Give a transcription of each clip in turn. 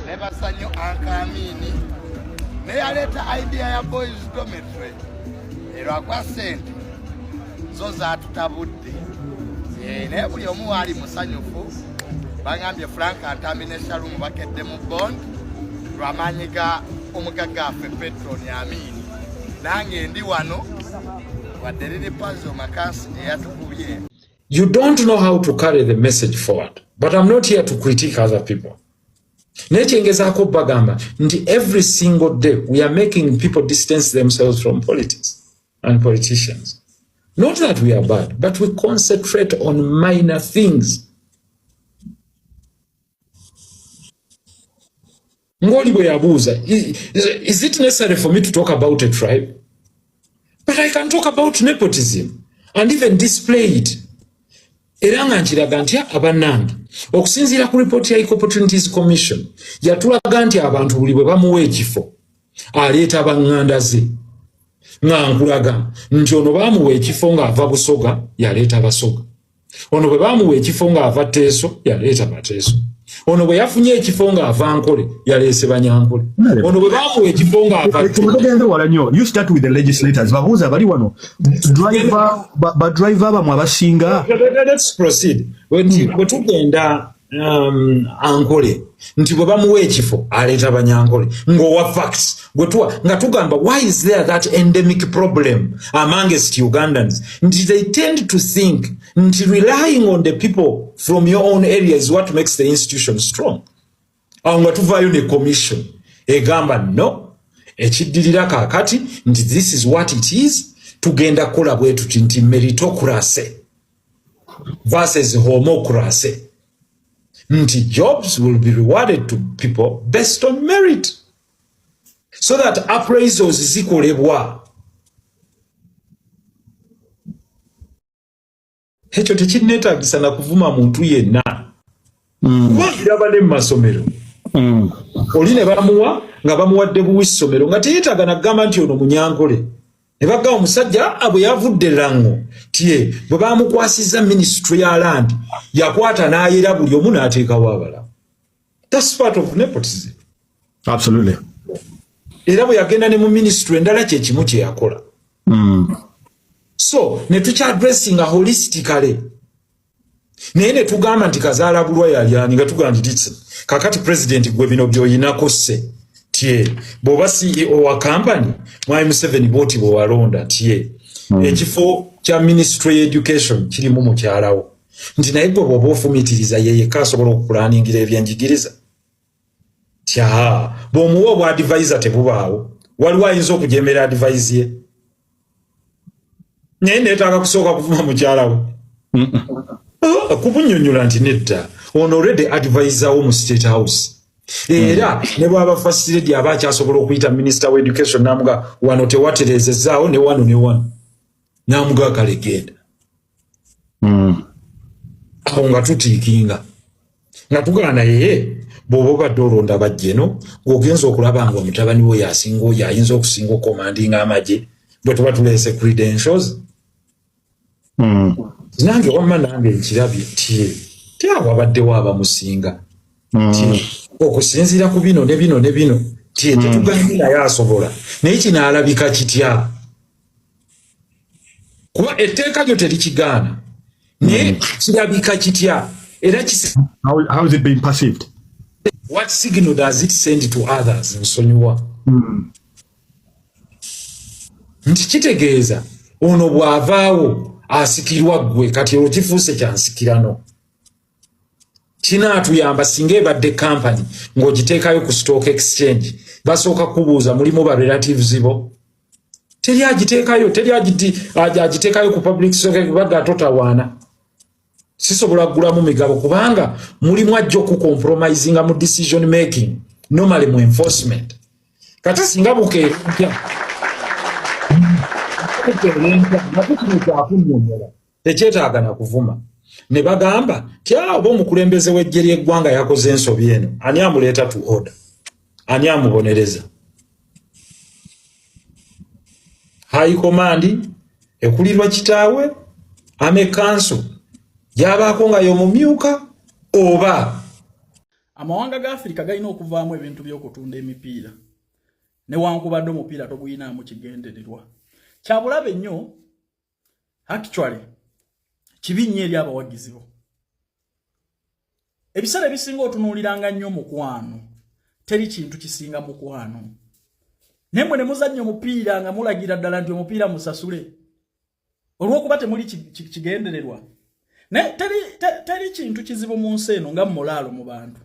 nebasanyo Ankamini neyaleta idea ya boys dormitory era kwa sente zo zatutabudde naye buli omu ali musanyufu bangambye Frank Antamine Shalom bakedde mu bond lwamanyiga omugagga affe Petro Nyamini nange ndi wano wadde liri puzzle makasi eyatukubye. You don't know how to carry the message forward, but I'm not here to critique other people. Nechengezako bagamba nti every single day we are making people distance themselves from politics and politicians. Not that we are bad, but we concentrate on minor things. Ngoli bwe yabuuza, is it necessary for me to talk about a tribe? But I can talk about nepotism and even display it. Eranga nkiraga nti abanange okusinziira ku report ya Equal Opportunities Commission yatulaga nti abantu buli bwe bamuwa ekifo aleeta banganda ze nga nkulaga nti ono bamuwa ekifo nga ava Busoga yaleeta Basoga, ono bwe bamuwa ekifo nga ava Teeso yaleeta Bateeso, ono bwe yafunye ekifo nga ava Nkole yaleese Banyankole, ono bwe bamuwa ekifo nga ava you start with the legislators babuuza bali wano driver bamwe abasinga. Let's proceed. Bwe tugenda Ankole nti bwe bamuwa ekifo aleeta Banyankole ng'owa facts nga tugamba why is there that endemic problem amongst Ugandans nti they tend to think nti relying on the people from your own area is what makes the institution strong. Awo nga tuvaayo ne commission egamba no ekiddirira kaakati nti this is what it is tugenda kukola bwe tuti nti meritocracy versus homocracy nti jobs will be rewarded to people based on merit so that appraisals zikolebwa. Ekyo tekineetaagisa na kuvuma muntu yenna kubanga ne mu masomero oli ne bamuwa nga bamuwadde buwisomero nga teyeetaaga nagamba nti ono Munyankole ne bagamba omusajja abwe yavudde Lango tie bwe bamukwasizza ministry ya land yakwata n'ayera buli omu n'ateekawo abalala. That's part of nepotism. Absolutely. Era bwe yagenda ne mu ministry endala kye kimu kye yakola. So ne tukya addressing holistically. Naye ne tugamba nti kazaala bulwa yali nga tugamba nti kakati president gwe bino by'oyinako sse tie bw'oba CEO wa company Mwai Museveni boti bwe walonda tie ekifo kya ministry education kirimu mukyalawo nti naye bwe bw'oba ofumitiriza yeyeka asobola okupulaningira ebyenjigiriza tya bw'omuwa obwa advisor tebubaawo waliwo ayinza okujemera advice ye naye neetaaga kusooka kuvuma mukyalawo kubunyonnyola nti nedda ono already advisor wo mu State House era ne bwaba first lady aba akyasobola okuyita minister wa education namuga wano tewaterezezaawo ne wano namuga kalegenda awo nga tutiikinga nga tugana yeye bw'oba obadde olonda bajjeno ng'ogenza okulaba nga omutabani we yasinga oyo ayinza okusinga okomandinga amagye bwe tuba tuleese credentials. Nange wamma nange nkirabye ti awo abaddewo abamusinga okusinziira ku bino ne bino tetugambi naye asobola naye kino alabika kitya kuba etteeka lyo terikigaana naye kirabika kitya era how is it being perceived? What signal does it send to others? Nsonyiwa nti kitegeeza ono bw'avaawo asikirwa gwe kati olwo kifuuse kyansikirano kinaatuyamba singa ebadde company ng'ogiteekayo ku stock exchange basooka kubuuza mulimu ba relatives bo teri agiteekayo ku public stock badde atotawaana sisobola kugulamu migabo kubanga mulimu ajja okucompromisinga mu decision making normally mu enforcement kati singa bukeerumpya tekyetaaga na kuvuma ne bagamba oba omukulembeze w'eggye ly'eggwanga yakoze ensobi eno ani amuleeta to order, ani amubonereza? High command ekulirwa kitaawe ame council yabaako nga y'omumyuka oba amawanga ga Africa galina okuvaamu ebintu by'okutunda emipiira newankubadde omupiira toguyinaamu kigendererwa kyabulabe nnyo actually kibi nnyo eri abawagizi bo ebiseera ebisinga otunuuliranga nnyo mukwano teri kintu kisinga mukwano nemwe ne muzannya omupiira nga mulagira ddala nti omupiira musasule olw'okuba temuli kigendererwa teri kintu kizibu mu nsi eno nga mulaalo mu bantu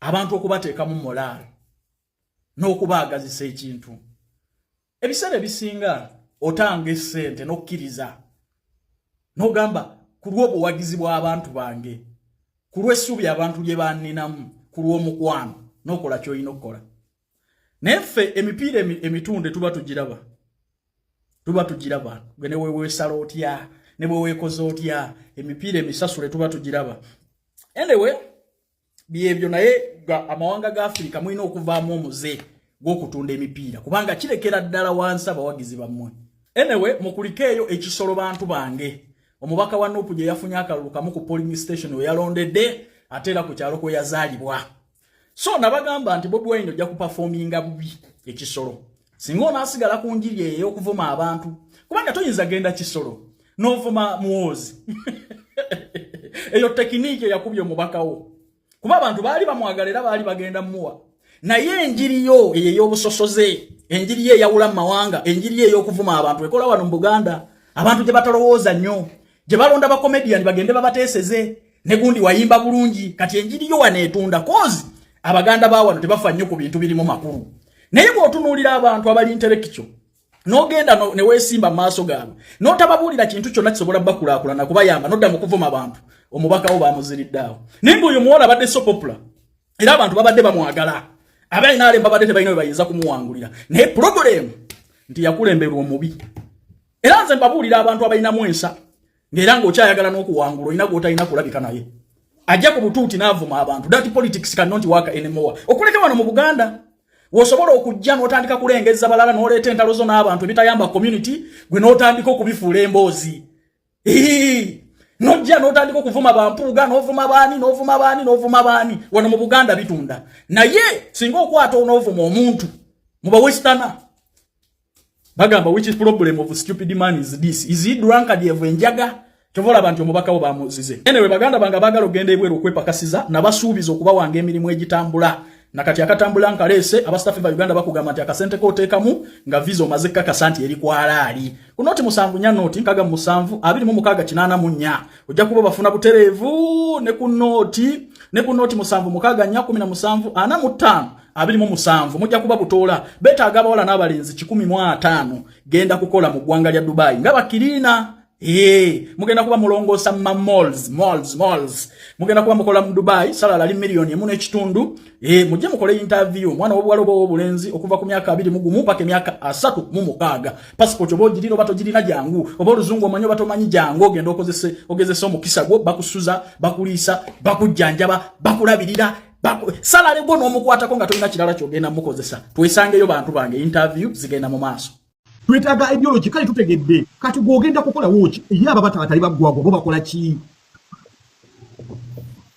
abantu okubateekamu mulaalo n'okubaagazisa ekintu ebiseera ebisinga otanga essente n'okkiriza n'ogamba ku lw'obuwagizi bw'abantu bange ku lw'essuubi abantu lye banninamu ku lw'omukwano n'okola ky'olina okukola naye ffe emipiira emitunde tuba tugiraba gwe ne weesala otya ne bwe weekoze otya emipiira emisasule tuba tugiraba anyway byebyo naye amawanga ga Africa mulina okuvaamu omuze gw'okutunda emipiira kubanga kirekera ddala wansi abawagizi bammwe anyway mukulike eyo ekisolo bantu bange omubaka wa Nuupu gye yafunye akalulu kamu ku polling station we yalondedde ate era ku kyalo kwe yazaalibwa so nabagamba nti Bobi Wine ojja kuperforminga bubi ekisolo singa onaasigala ku njiri eyo okuvuma abantu kubanga toyinza genda kisolo n'ovuma muwozi eyo tekiniki yakubye omubaka wo kuba abantu baali bamwagala era baali bagenda muwa naye enjiri yo ey'obusosoze enjiri ye eyawula mu mawanga enjiri ye ey'okuvuma abantu ekola wano mu Buganda abantu gye batalowooza nnyo gye balonda bakomediani bagende babateeseze ne gundi wayimba bulungi kati enjiri yo waneetunda kozi abaganda ba wano tebafa nnyo ku bintu birimu makulu naye bw'otunuulira abantu abali intellectual n'ogenda ne weesimba mu maaso gaabwe n'otababuulira kintu kyonna kisobola bakulaakulana kubayamba n'odda mu kuvuma abantu omubaka wo baamuziriddeawo naye ng'oyo muwala abadde so popular era abantu babadde bamwagala abalinaale babadde tebalina bwe bayinza kumuwangulira naye problem nti yakulemberwa omubi era nze mbabuulira abantu abalinamu ensa ng'era ng'okyayagala n'okuwangula olina gw'otalina kulabika naye ajja ku butuuti n'avuma abantu that politics cannot work anymore okuleka wano mu Buganda wosobola okujja n'otandika kulengeza balala n'oleeta entalo zo n'abantu ebitayamba community gwe n'otandika okubifuula emboozi nojja n'otandika okuvuma bampuuga n'ovuma baani wano mu Buganda bitunda naye singa okwata onoovuma omuntu mu bawestana bagamba which is problem of stupid man is this is he drunkard evu enjaga kyovola abantu omubaka wo bamuzize anyway baganda banga bagala ogenda ebweru okwepakasiza nabasuubiza okuba wange emirimu egitambula nakati akatambula nkaleese abastafu ba Uganda bakugamba nti akasente kooteekamu nga visa omaze kakasa nti eri kwalaali ku noti 7 nya noti nkaga 7 26 ojja kuba bafuna butereevu ne ku noti 7 mukaga nya 17 45 27 mujja kuba butoola betaaga abawala n'abalenzi 15 genda kukola mu ggwanga lya Dubai nga bakirina mugenda kuba mulongoosa malls mugenda kuba mukola mu Dubai salala ali milioni 1.5 mujje mukole interview mwana w'obuwala obulenzi okuva ku myaka 21 paka myaka 36 passport obogiriro batogirina jangu oba oluzungu omanyo batomanyi jangu ogenda ogezese omukisa gwo bakusuza bakuliisa bakujjanjaba bakulabirira salale gwo n'omukwatako nga tolina kirala kyogenda mukozesa twesangeyo bantu bange interview zigenda mu maaso twetaaga ideology kale tutegedde kati gwogenda kukola woki yaba batatali baggwagwa bo bakola ki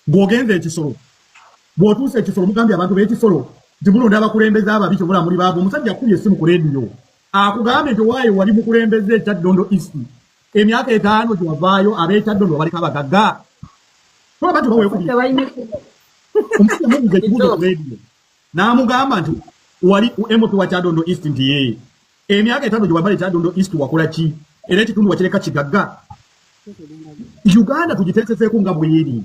bw'ogenza ekisolo bw'otuusa ekisolo mugambye abantu b'ekisolo timulonda abakulembeza ababi kyobula muli baabo omusajja akubye essimu ku leediyo akugambye nti waayo wali mukulembeze ekyaddondo east emyaka 5 gye wavaayo ab'ekyaddondo babaleka abagagga toba bantu baweekubye omusajja mubuuza ekibuuzo ku leediyo n'amugamba nti wali mp wa kyaddondo east nti yeye emyaka 5 gye wavaayo ekyaddondo east wakola ki era ekitundu wakireka kigagga Uganda tugiteeseseeko nga bweri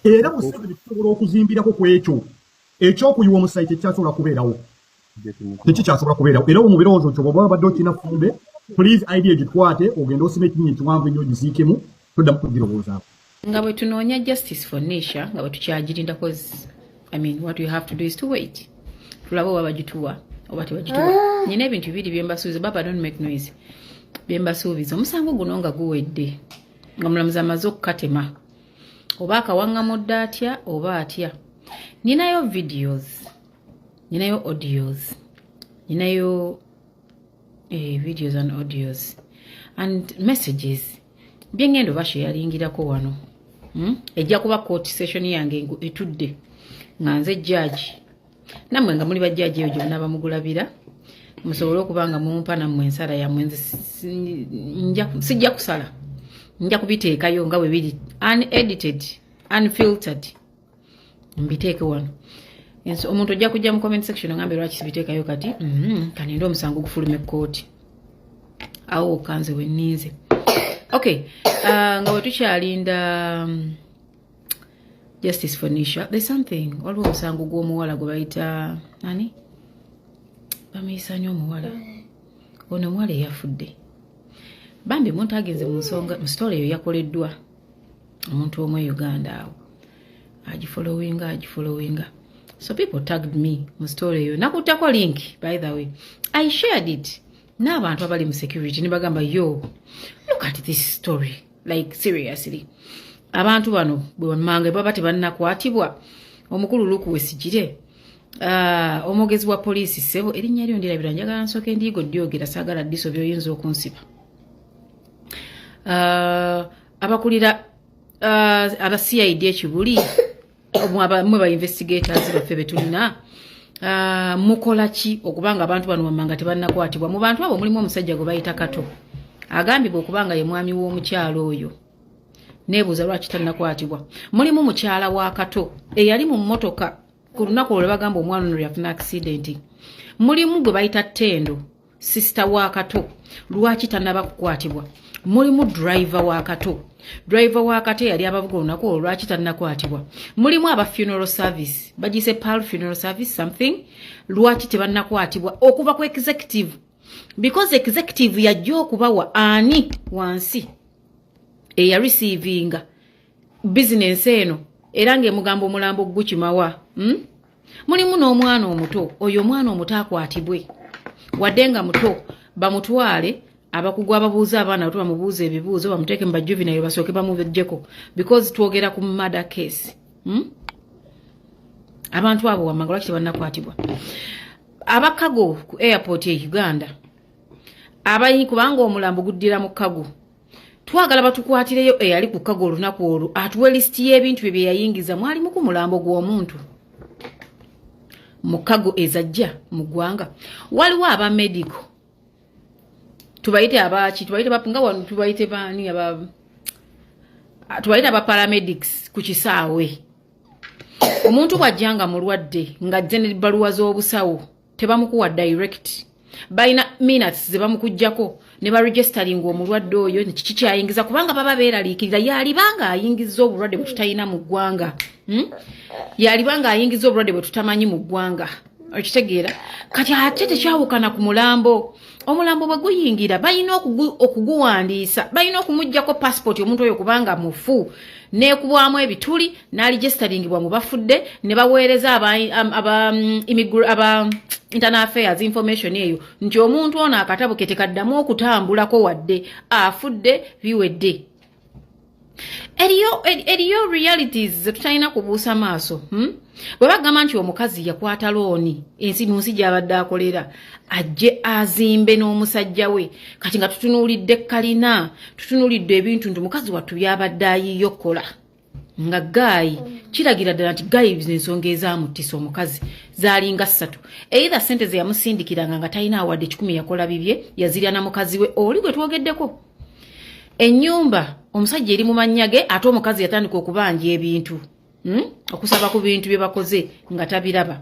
era Museveni tusobola okuzimbirako ku ekyokuyiwa omusayi tekikyasobola kubeerawo era mu birowoozo kyo bw'oba babadde okina fumbe please idea gitwate ogenda osima ekinyinyi ekiwanvu ennyo gisiikemu toddamu kugirowoozaako nga bwe tunoonya justice for Nisha nga bwe tukyagirinda what we have to do is to wait tulabe oba bagituwa oba tebagituwa nyina ebintu bibiri byembasuubiza baba don't make noise byembasuubiza omusango guno nga guwedde nga mulamuzi amaze okukatema oba akawaŋŋamudde atya oba atya ninayo videos ninayo audios ninayo videos and audios and messages byengendo basharingirako wano ejja kuba court session yange etudde nga nze judge nammwe nga muli bajjaji eyo gyonna bamugulabira musobole okuba nga mumpa nammwe ensala yammwe nze sijja kusala nja kubiteekayo nga bwe biri unedited unfiltered mbiteeke wano omuntu ojja kujja mu comment section ngambe lwaki sibiteekayo kati kanende omusango gufuluma ekkooti awo kanze wenniize okay nga wetukyalinda Justice for Nisha, there's something waliwo omusango gw'omuwala gwe bayita ani bamuyisa nnyo omuwala ono omuwala eyafudde bambi omuntu agenze mu nsonga mu story eyo yakoleddwa omuntu omwe Uganda awo agifollowinga so people tagged me mu story eyo nakuttako link by the way I shared it n'abantu abali mu security ne bagamba yo look at this story like seriously abantu bano bwemange baba tebannakwatibwa omukulu Luku Wesigire omugezi wa poliisi sebo erinnya lyo ndirabira njagala nsooke ndiigo dyogera saagala ddiso byoyinza okunsiba abakulira aba CID ekibuli mwe ba investigators baffe betulina mukola ki okubanga abantu bano bamanga tebannakwatibwa mu bantu abo mulimu omusajja gwe bayita Kato agambibwa okubanga ye mwami w'omukyalo oyo nebuuza lwaki tannakwatibwa mulimu mukyala wa Kato eyali mu mmotoka ku lunaku olwo bagamba omwana ono yafuna accident mulimu gwe bayita Tendo sister wa Kato lwaki tannaba kukwatibwa mulimu driver wa Kato yali abavuga olunaku olwo lwaki tannakwatibwa mulimu aba funeral service bagise Pearl funeral service something lwaki tebannakwatibwa okuva ku executive because executive yajja okubawa ani wansi eya receivinga business eno era ng'emugamba omulambo gukimawa mulimu n'omwana omuto oyo omwana omuto akwatibwe wadde nga muto bamutwale abakugu ababuuza abaana bato bamubuuza ebibuuzo bamuteeke mu bajuvenile basooke bamubejjeko because twogera ku murder case abantu abo wammanga lwaki tebannakwatibwa abakago ku airport e Uganda abayi kubanga omulambo guddira mu Kago twagala batukwatireyo eyali ku Kago olunaku olwo atuwe listi y'ebintu bye yayingiza mwalimu ku mulambo gw'omuntu mu Kago ezajja mu ggwanga waliwo aba medical tubayite abaki tubayite bapunga wano tubayite bani tubayite aba paramedics ku kisaawe omuntu bwajjanga mulwadde ng'ajja ne baluwa z'obusawo tebamukuwa direct bayina minutes ze bamukujjako ne ba registering omulwadde oyo ne kiki kyayingiza kubanga baba beeraliikirira yalibanga ayingizza obulwadde bwe tutayina mu ggwanga yalibanga ayingizza obulwadde bwe tutamanyi mu ggwanga okitegeera kati ate tekyawukana ku mulambo omulambo bwe guyingira bayina okuguwandiisa bayina okumuggyako passport omuntu oyo kubanga mufu neekubwamu ebituli n'aligisteringibwa mu bafudde ne baweereza aba internal affairs information eyo nti omuntu ono akatabo ke tekaddamu okutambulako wadde afudde biwedde eriyo realities zetutalina kubuusa maaso bwe bagamba nti omukazi yakwata looni ensi nunsi gy'abadde akolera ajje azimbe n'omusajja we kati nga tutunuulidde kalina tutunuulidde ebintu nti omukazi wattu byabadde ayiyokola nga gaayi kiragira ddala nti gaayi ensonga ezamuttisa omukazi zaalinga 3 either ssente ze yamusindikiranga nga talina awadde 10 yakola bibye yazirya na mukazi we oli gwe twogeddeko ennyumba omusajja eri mu mannya ge ate omukazi yatandika okubanja ebintu okusaba ku bintu bye bakoze nga tabiraba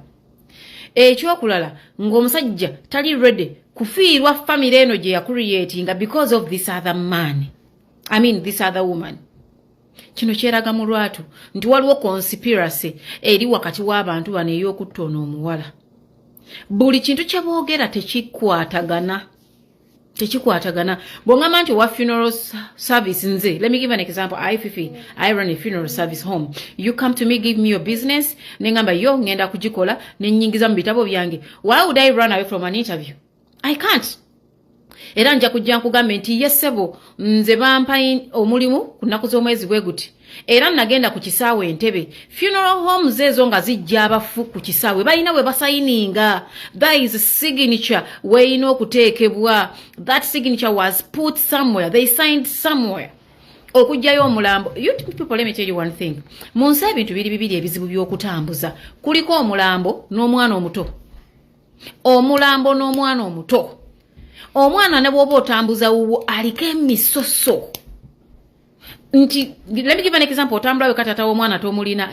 ekyokulala ng'omusajja tali ready kufiirwa family eno gye yakureatinga because of this other man this other woman kino kyeraga mu lwatu nti waliwo conspiracy eri wakati w'abantu bano ey'okutta ono omuwala buli kintu kye boogera tekikwatagana bw'ongamba nti owa funeral service nze let me give an example I run a funeral service home you come to me give me your business nengamba yo ngenda kugikola nenyingiza mu bitabo byange why would I run away from an interview I can't era nja kujja nkugambe nti yesebo nze bampa omulimu ku nnaku z'omwezi bwe guti era nagenda ku kisaawe Entebbe funeral homes ezo nga zijja abafu ku kisaawe balina bwe basayininga there is a signature weyina okuteekebwa that signature was put somewhere they signed somewhere okujjayo omulambo. You people, let me tell you one thing. Munsi ebintu bibiri ebizibu by'okutambuza. Kuliko omulambo n'omwana omuto. Omulambo n'omwana omuto. Omwana ne bw'oba otambuza wuwo aliko emisoso. Let me give an example. Otambula we katata w'omwana tomulina.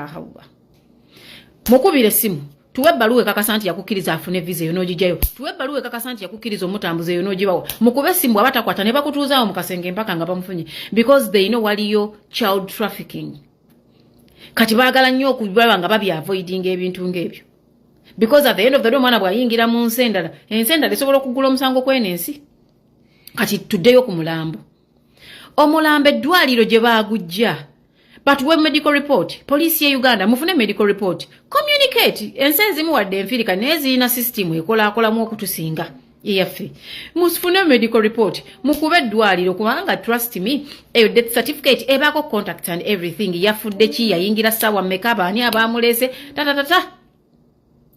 Hawa. Mukubire simu. Tuwe baluwe kakasanti yakukkiriza afune visa yo n'ogijjayo. Tuwe baluwe kakasanti yakukkiriza omutambuze yo n'ogibawo. Mukube simu abatakwata ne bakutuuzaawo mu kasenge mpaka nga bamufunye. Because they know waliyo child trafficking. Kati baagala nnyo okubaba nga babi avoiding ebintu ng'ebyo. Because at the end of the day omwana bw'ayingira mu nsi endala, ensi endala esobola okuggula omusango kw'enensi. Kati tuddeyo ku mulambo. Omulambo eddwaliro gye baagujja. But when medical report, police ya Uganda, mufune medical report, communicate, ensenzi muwadde enfirika nezina system ekola mu okutusinga. Yaffe. Musufune medical report, mukube eddwaliro kubanga trust me, death certificate ebako contact and everything yafudde ki yayingira sawa mekaba ani abamulese tata.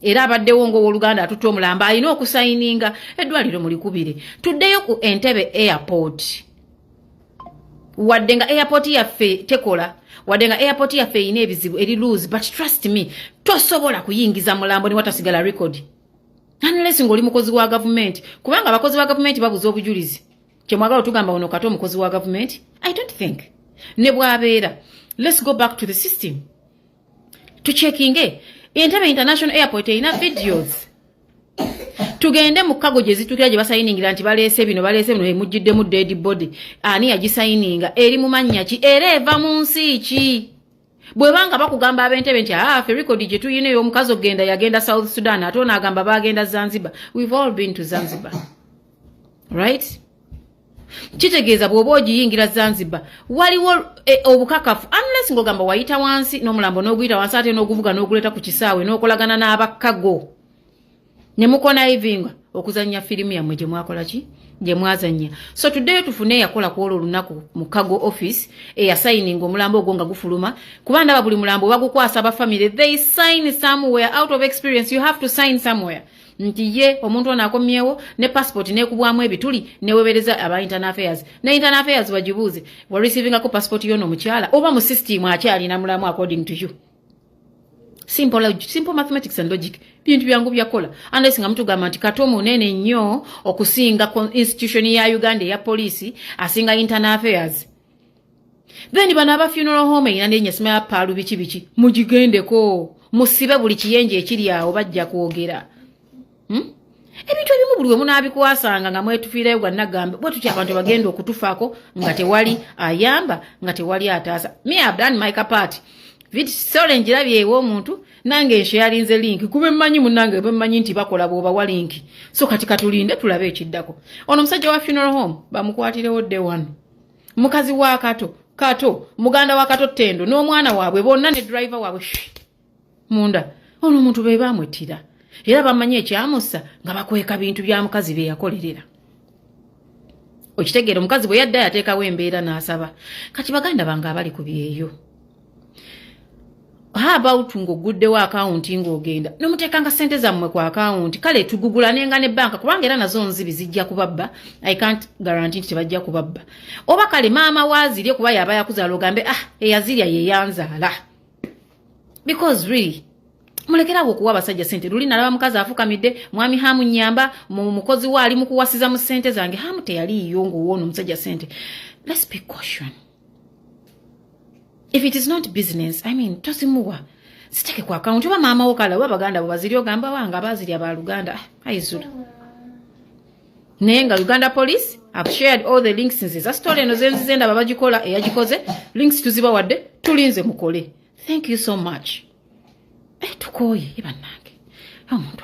Era abaddewo ng'owooluganda atutte omulamba alina okusayininga eddwaliro mulikubire. Tuddeyo ku Entebbe airport. Wadde nga airport yaffe tekola. Wadde nga airport yaffe ine ebizibu eri lose, but trust me, tosobola kuyingiza mulambo ni watasigala record. Unless ng'oli mukozi wa government. Kubanga abakozi ba government babuza obujulizi. Kye mwagala otugamba ono kato mukozi wa government? I don't think. Ne bw'abeera. Let's go back to the system. Tuchekinge. Entebbe International Airport ina videos. Tugende mu kago gye zitukira gye basayiningira nti baleese bino emujjiddemu dead body. Ani yagisayininga eri mu mannya ki era eva mu nsi ki? Bwe banga bakugamba ab'Entebbe nti ffe record gye tuyina ey'omukazi ogenda yagenda South Sudan ate onagamba bagenda Zanzibar. We've all been to Zanzibar. Right? Kitegeeza bw'oba ogiyingira Zanzibar waliwo obukakafu unless ng'ogamba wayita wansi n'omulambo n'oguyita wansi ate n'oguvuga n'oguleeta ku kisaawe n'okolagana n'abakago ne mukona ivinga okuzannya firimu yammwe gye mwakola ki gye mwazannya. So today tufune yakola kwolo lunaku mu kago office eyasayininga omulambo ogwo nga gufuluma kuba ndaba buli mulambo bagukwasa aba family they sign somewhere out of experience. You have to sign somewhere. Nti ye omuntu ono akomyewo ne passport nekubwamu ebituli newebereza aba internal affairs. Ne internal affairs wajibuze wa receiving ako passport yono mukyala oba mu system akyali na mulamu according to you. Simple mathematics and logic. Bintu byangu byakola. Unless nga mtu gamba nti katomo nene nnyo okusinga institution ya Uganda ya police asinga internal affairs. Then bana aba funeral home ina nenye sima ya palu bichi mujigendeko musibe buli kiyenje ekiri awo bajja kwogera. Ebintu ebimu buli omuntu abikwasanga nga mwetufiirayo gwa nagambe bwe tutya abantu bagenda okutufaako nga tewali ayamba nga tewali ataasa. Me have done my part. Vit sole njirabye ewo omuntu nange nsharinze link kube mmanyi munange bemmanyi nti bakola boba wa link. So katika tulinde tulabe ekiddako. Ono musajja wa funeral home bamukwatirewo day one. Mukazi wa kato muganda wa kato Tendo n'omwana waabwe bonna ne driver waabwe munda. Ono omuntu be bamwetira. Era bamanyi ekyamusa nga bakweka bintu bya mukazi be yakolerera. Okitegeera omukazi bwe yadda yateekawo embeera n'asaba. Kati baganda bange abali ku byeyo. How about ng'oguddewo akawunti ng'ogenda n'omuteekanga ssente zammwe ku akawunti kale tugugula ne banka kubanga era nazo nzibi zijja kubabba. I can't guarantee nti tebajja kubabba. Oba kale maama waazirye kuba yaba yakuzaala ogambe eyazirya ye yanzaala. Because really mulekerawo okuwa abasajja ssente. Luli nalaba mukazi afukamidde mwami hamu nyamba mukozi wa ali mu kuwasiza mu ssente zange hamu teyaliiyo ng'owoona omusajja ssente. Let's be caution. If it is not business, I mean, tosimuwa. Siteke kwa account oba maama wo kala oba baganda bo baziri ogamba wanga baziri aba Luganda. Ayizulu. Nenga Uganda police have shared all the links since za story eno zenda babagikola eyagikoze links tuziba wadde tulinze mukole. Thank you so much. Tukoye ibannange. Omuntu